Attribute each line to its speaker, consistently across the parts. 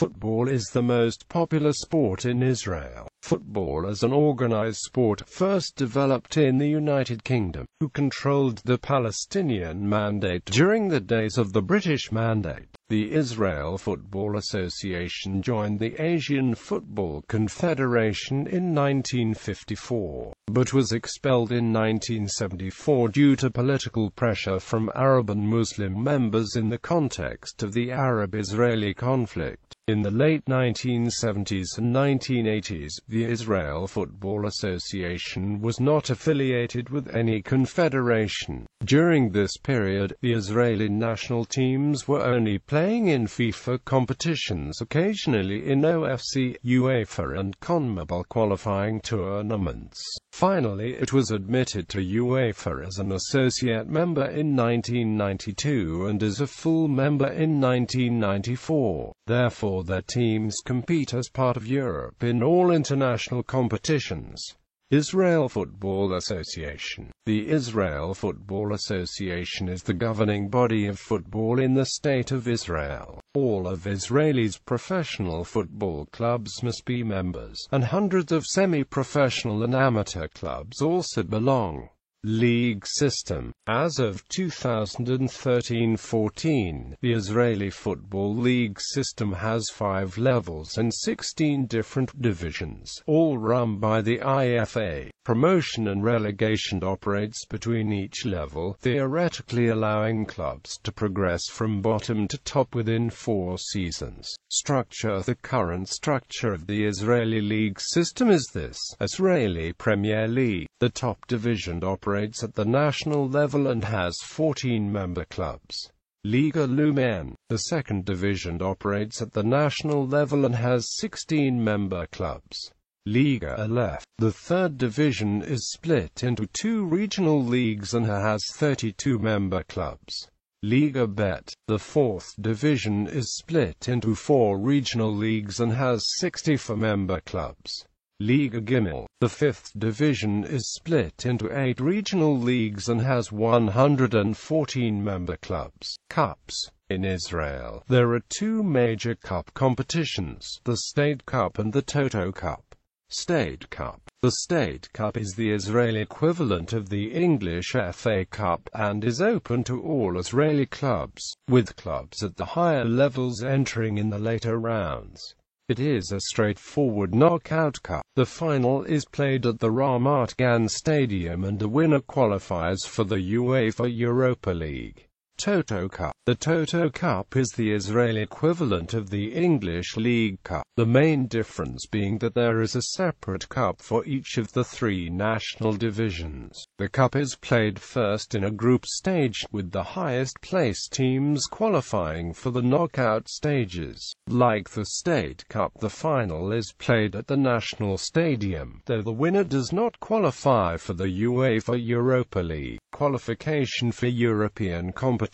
Speaker 1: Football is the most popular sport in Israel. Football as an organized sport first developed in the United Kingdom, who controlled the Palestinian Mandate during the days of the British Mandate. The Israel Football Association joined the Asian Football Confederation in 1954, but was expelled in 1974 due to political pressure from Arab and Muslim members in the context of the Arab-Israeli conflict. In the late 1970s and 1980s, the Israel Football Association was not affiliated with any confederation. During this period, the Israeli national teams were only playing in FIFA competitions, occasionally in OFC, UEFA and CONMEBOL qualifying tournaments. Finally, it was admitted to UEFA as an associate member in 1992 and as a full member in 1994. Therefore, their teams compete as part of Europe in all international competitions. Israel Football Association. The Israel Football Association is the governing body of football in the State of Israel. All of Israel's professional football clubs must be members, and hundreds of semi-professional and amateur clubs also belong. League system. As of 2013-14, the Israeli Football League system has 5 levels and 16 different divisions, all run by the IFA. Promotion and relegation operates between each level, theoretically allowing clubs to progress from bottom to top within 4 seasons. Structure. The current structure of the Israeli league system is this: Israeli Premier League. The top division operates at the national level and has 14 member clubs. Liga Lumen. The second division operates at the national level and has 16 member clubs. Liga Aleph. The third division is split into 2 regional leagues and has 32 member clubs. Liga Bet. The fourth division is split into 4 regional leagues and has 64 member clubs. Liga Gimel. The fifth division is split into 8 regional leagues and has 114 member clubs. Cups. In Israel, there are 2 major cup competitions, the State Cup and the Toto Cup. State Cup. The State Cup is the Israeli equivalent of the English FA Cup, and is open to all Israeli clubs, with clubs at the higher levels entering in the later rounds. It is a straightforward knockout cup. The final is played at the Ramat Gan Stadium and the winner qualifies for the UEFA Europa League. Toto Cup. The Toto Cup is the Israeli equivalent of the English League Cup, the main difference being that there is a separate cup for each of the 3 national divisions. The cup is played first in a group stage, with the highest placed teams qualifying for the knockout stages. Like the State Cup, the final is played at the national stadium, though the winner does not qualify for the UEFA Europa League. Qualification for European competitions.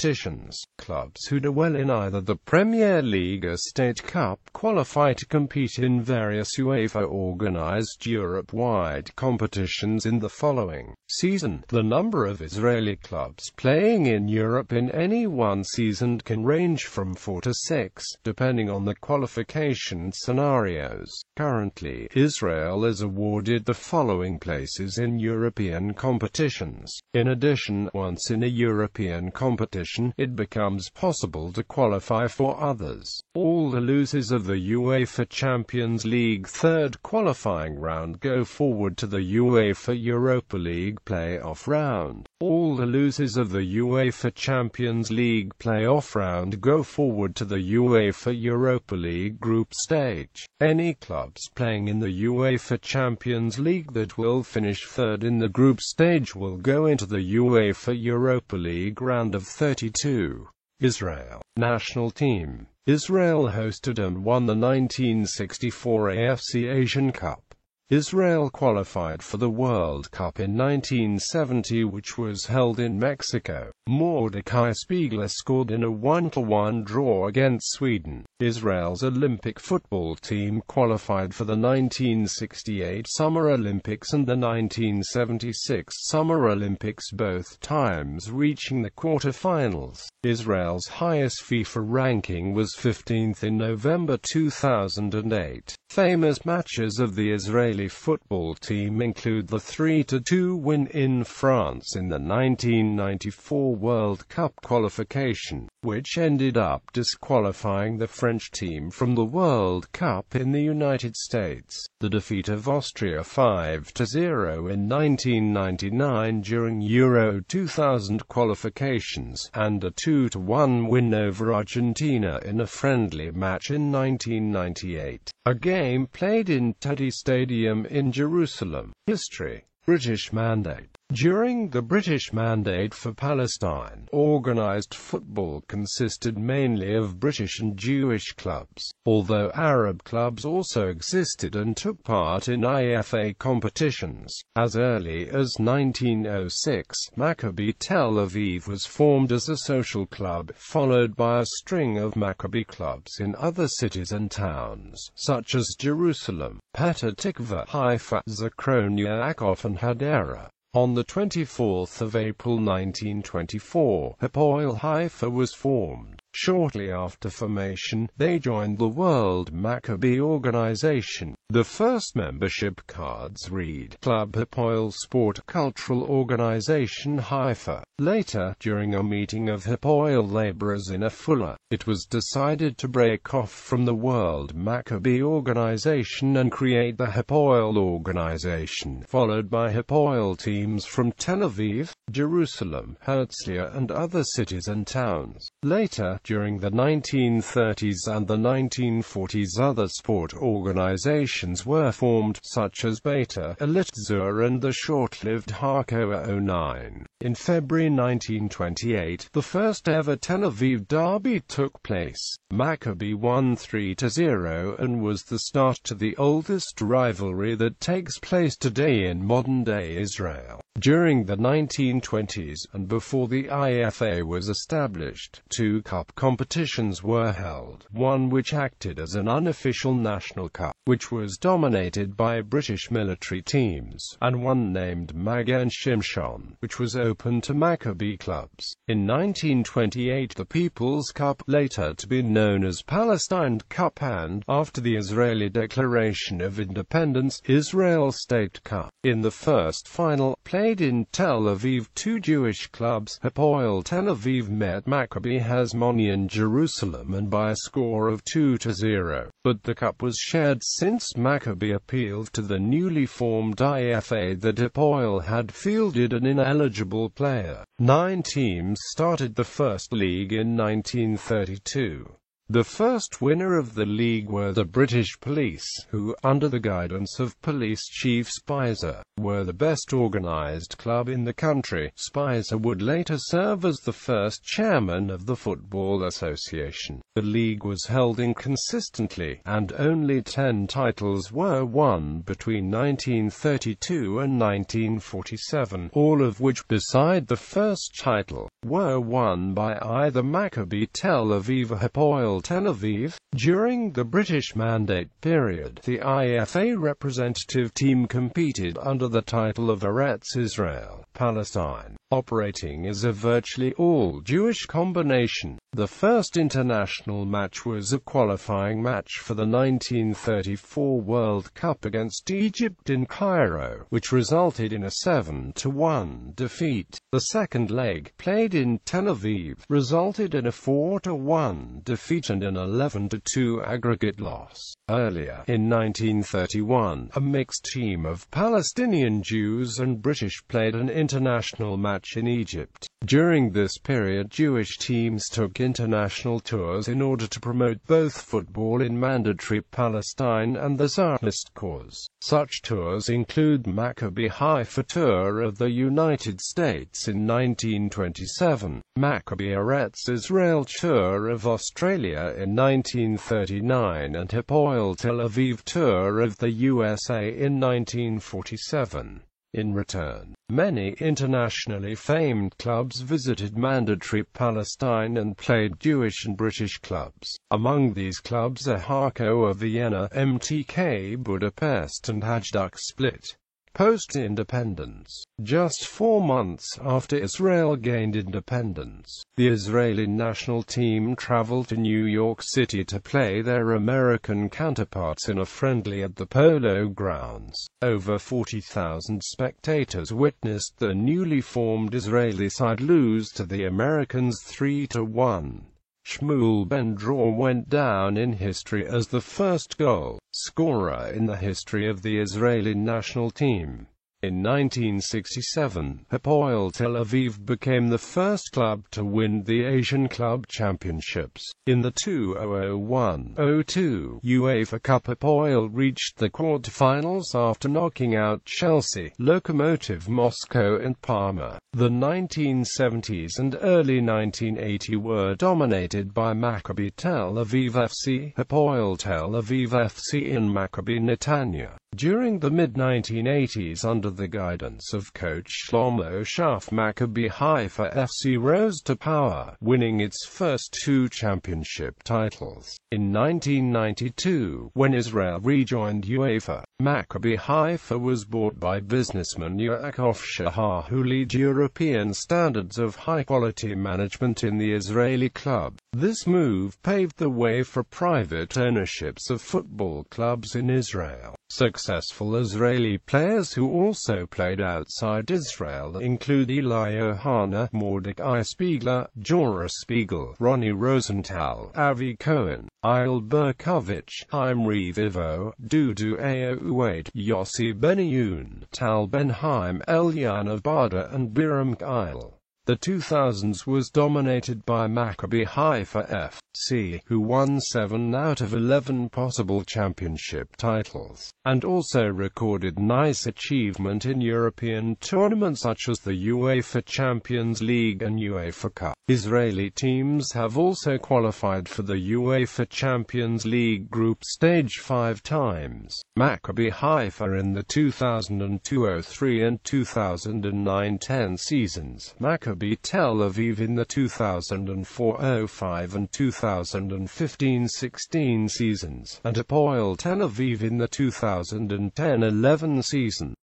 Speaker 1: Clubs who do well in either the Premier League or State Cup qualify to compete in various UEFA-organized Europe-wide competitions in the following season. The number of Israeli clubs playing in Europe in any one season can range from 4 to 6, depending on the qualification scenarios. Currently, Israel is awarded the following places in European competitions. In addition, once in a European competition, it becomes possible to qualify for others. All the losers of the UEFA Champions League third qualifying round go forward to the UEFA Europa League playoff round. All the losers of the UEFA Champions League playoff round go forward to the UEFA Europa League group stage. Any clubs playing in the UEFA Champions League that will finish third in the group stage will go into the UEFA Europa League round of 32. Israel national team. Israel hosted and won the 1964 AFC Asian Cup. Israel qualified for the World Cup in 1970, which was held in Mexico. Mordecai Spiegler scored in a 1-1 draw against Sweden. Israel's Olympic football team qualified for the 1968 Summer Olympics and the 1976 Summer Olympics, both times reaching the quarter-finals. Israel's highest FIFA ranking was 15th in November 2008. Famous matches of the Israeli football team include the 3-2 win in France in the 1994 World Cup qualification, which ended up disqualifying the French team from the World Cup in the United States, the defeat of Austria 5-0 in 1999 during Euro 2000 qualifications, and a 2-1 win over Argentina in a friendly match in 1998. A game played in Teddy Stadium in Jerusalem. History. British Mandate. During the British Mandate for Palestine, organised football consisted mainly of British and Jewish clubs, although Arab clubs also existed and took part in IFA competitions. As early as 1906, Maccabi Tel Aviv was formed as a social club, followed by a string of Maccabi clubs in other cities and towns, such as Jerusalem, Petah Tikva, Haifa, Zechronia, Akkof and Hadera. On 24 April 1924, Hapoel Haifa was formed. Shortly after formation, they joined the World Maccabi Organization. The first membership cards read, Club Hapoel Sport Cultural Organization Haifa. Later, during a meeting of Hapoel laborers in Afula, it was decided to break off from the World Maccabi Organization and create the Hapoel Organization, followed by Hapoel teams from Tel Aviv, Jerusalem, Herzliya and other cities and towns. Later, during the 1930s and the 1940s, other sport organizations were formed, such as Beta Elitzur and the short-lived Hakoah 09. In February 1928, the first ever Tel Aviv derby took place. Maccabi won 3-0 and was the start to the oldest rivalry that takes place today in modern-day Israel. During the 1920s, and before the IFA was established, two cup competitions were held, one which acted as an unofficial national cup, which was dominated by British military teams, and one named Magen Shimshon, which was open to Maccabi clubs. In 1928 the People's Cup, later to be known as Palestine Cup, and, after the Israeli Declaration of Independence, Israel State Cup. In the first final, played in Tel Aviv, two Jewish clubs, Hapoel Tel Aviv, met Maccabi Hasmonean Jerusalem and by a score of 2-0. But the cup was shared since Maccabi appealed to the newly formed IFA that Hapoel had fielded an ineligible player. 9 teams started the first league in 1932. The first winner of the league were the British Police, who, under the guidance of Police Chief Spicer, were the best organised club in the country. Spicer would later serve as the first chairman of the Football Association. The league was held inconsistently, and only 10 titles were won between 1932 and 1947, all of which, beside the first title, were won by either Maccabi Tel Aviv or Hapoel Tel Aviv. During the British Mandate period, the IFA representative team competed under the title of Eretz Israel, Palestine, operating as a virtually all-Jewish combination. The first international match was a qualifying match for the 1934 World Cup against Egypt in Cairo, which resulted in a 7-1 defeat. The second leg, played in Tel Aviv, resulted in a 4-1 defeat and an 11-2 aggregate loss. Earlier, in 1931, a mixed team of Palestinian Jews and British played an international match in Egypt. During this period, Jewish teams took international tours in order to promote both football in mandatory Palestine and the Zionist cause. Such tours include Maccabi Haifa Tour of the United States in 1927, Maccabi Eretz Israel Tour of Australia in 1939 and Hapoel Tel Aviv Tour of the USA in 1947. In return, many internationally famed clubs visited Mandatory Palestine and played Jewish and British clubs. Among these clubs are Hakoah Vienna, MTK Budapest and Hajduk Split. Post-independence. Just 4 months after Israel gained independence, the Israeli national team traveled to New York City to play their American counterparts in a friendly at the Polo Grounds. Over 40,000 spectators witnessed the newly formed Israeli side lose to the Americans 3-1. Shmuel Ben-Dror went down in history as the first goal scorer in the history of the Israeli national team. In 1967, Hapoel Tel Aviv became the first club to win the Asian Club Championships. In the 2001-02 UEFA Cup, Hapoel reached the quarter-finals after knocking out Chelsea, Lokomotiv Moscow and Parma. The 1970s and early 1980s were dominated by Maccabi Tel Aviv FC, Hapoel Tel Aviv FC and Maccabi Netanya. During the mid-1980s, under the guidance of coach Shlomo Schaff, Maccabi Haifa FC rose to power, winning its first 2 championship titles. In 1992, when Israel rejoined UEFA, Maccabi Haifa was bought by businessman Yaakov Shahar, who led European standards of high-quality management in the Israeli club. This move paved the way for private ownerships of football clubs in Israel. Successful Israeli players who also played outside Israel include Eli Ohana, Mordecai Spiegler, Jorah Spiegel, Ronnie Rosenthal, Avi Cohen, Eyal Berkovich, Chaim Revivo, Dudu Aouet, Yossi Benayoun, Tal Ben-Haim, Eliana Bada and Biram Geil. The 2000s was dominated by Maccabi Haifa FC, who won 7 out of 11 possible championship titles, and also recorded nice achievement in European tournaments such as the UEFA Champions League and UEFA Cup. Israeli teams have also qualified for the UEFA Champions League group stage 5 times. Maccabi Haifa in the 2002-03 and 2009-10 seasons, Maccabi Tel Aviv in the 2004-05 and 2015-16 seasons, and Hapoel Tel Aviv in the 2010-11 season.